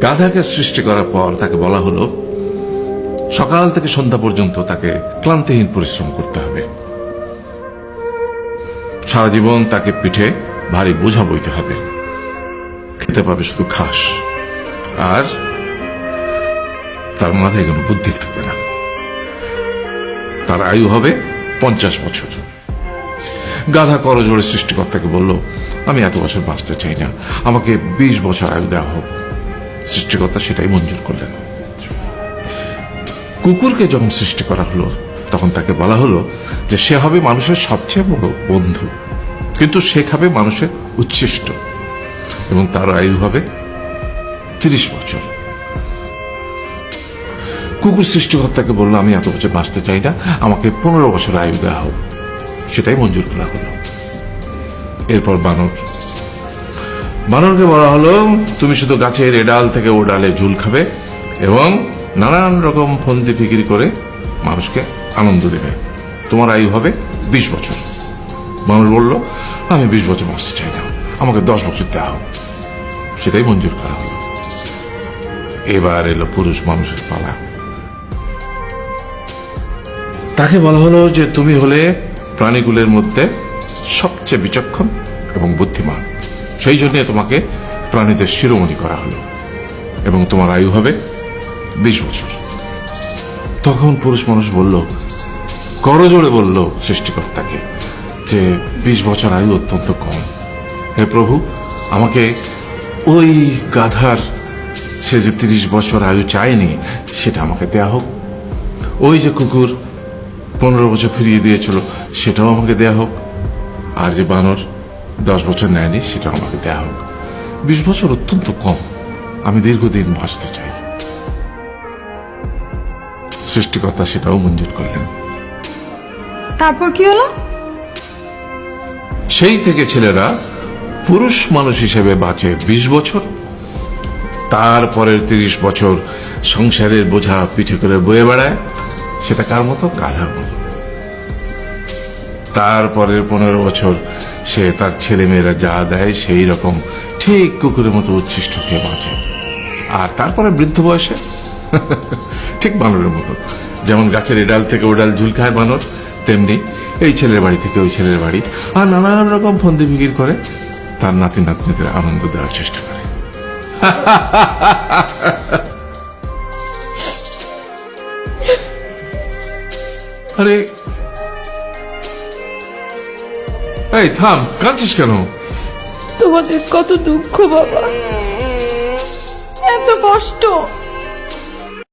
গাধাকে সৃষ্টি করার পর তাকে বলা হলো সকাল থেকে সন্ধ্যা পর্যন্ত তাকে ক্লান্তিহীন পরিশ্রম করতে হবে, সারা জীবন তাকে পিঠে ভারী বোঝা বইতে হবে, খেতে পাবে শুধু ঘাস, আর তার মাথায় কোনো বুদ্ধি থাকবে না। তার আয়ু হবে 50 বছর। গাধা করজোড়ে সৃষ্টিকর্তাকে বলল, আমি এত বছর বাঁচতে চাই না, আমাকে 20 বছর আয়ু দেওয়া হোক। সৃষ্টিকর্তা সেটাই মঞ্জুর করলেন। কুকুরকে যখন সৃষ্টি করা হলো তখন তাকে বলা হলো যে সে হবে মানুষের সবচেয়ে বড় বন্ধু, কিন্তু সে খাবে মানুষের উচ্ছিষ্ট, এবং তার আয়ু হবে 30 বছর। কুকুর সৃষ্টিকর্তাকে বলল, আমি এত বছর বাঁচতে চাই না, আমাকে 15 বছর আয়ু দেওয়া হোক। সেটাই মঞ্জুর করা হলো। এরপর বানরকে বলা হলো, তুমি শুধু গাছের এ ডাল থেকে ও ডালে ঝুল খাবে এবং নানান রকম ফন্দি ফিকির করে মানুষকে আনন্দ দেবে, তোমার আয়ু হবে 20 বছর। বানর বলল, আমি 20 বছর বাঁচতে চাই না, আমাকে 10 বছর দেওয়া হোক। সেটাই মঞ্জুর করা হলো। এবার এলো পুরুষ মানুষের পালা। তাকে বলা হলো যে তুমি হলে প্রাণীগুলোর মধ্যে সবচেয়ে বিচক্ষণ এবং বুদ্ধিমান, সেই জন্য তোমাকে প্রাণীদের শিরোমণি করা হলো এবং তোমার আয়ু হবে 20 বছর। তখন পুরুষ মানুষ বলল, করজোড়ে বলল সৃষ্টিকর্তাকে যে 20 বছর আয়ু অত্যন্ত কম, হে প্রভু, আমাকে ওই গাধার সে যে 30 বছর আয়ু চায়নি সেটা আমাকে দেয়া হোক, ওই যে কুকুর 15 বছর ফিরিয়ে দিয়েছিল সেটাও আমাকে দেয়া হোক, আর যে বানর 10 বছর নেয়নি সেটাও আমাকে দেয়া হোক। 20 বছর অত্যন্ত কম, আমি দীর্ঘদিন বাঁচতে চাই। সৃষ্টিকর্তা সেটাও মঞ্জুর করলেন। তারপর কি হলো? সেই থেকে ছেলেরা পুরুষ মানুষ হিসেবে বাঁচে 20 বছর, তারপরের 30 বছর সংসারের বোঝা পিঠে করে বয়ে বেড়ায়, সেটা কার মতো? গাধার মতো। তারপরের 15 বছর সে তার ছেলে মেয়েরা যা দেয় সেই রকম ঠিক কুকুরের মতো উচ্ছিষ্ট খেয়ে বাঁচে। আর তারপরে বৃদ্ধ বয়সে ঠিক বানরের মতো, যেমন গাছের এডাল থেকে ওডাল ঝুল খায় বানর, তেমনি এই ছেলের বাড়ি থেকে ওই ছেলের বাড়ি, আর নানান রকম ফন্দি ফিকির করে তার নাতি নাতনিদের আনন্দ দেওয়ার চেষ্টা করে। আরে এই থাম, কাঁদছিস কেন? তোমাদের কত দুঃখ বাবা, এত কষ্ট।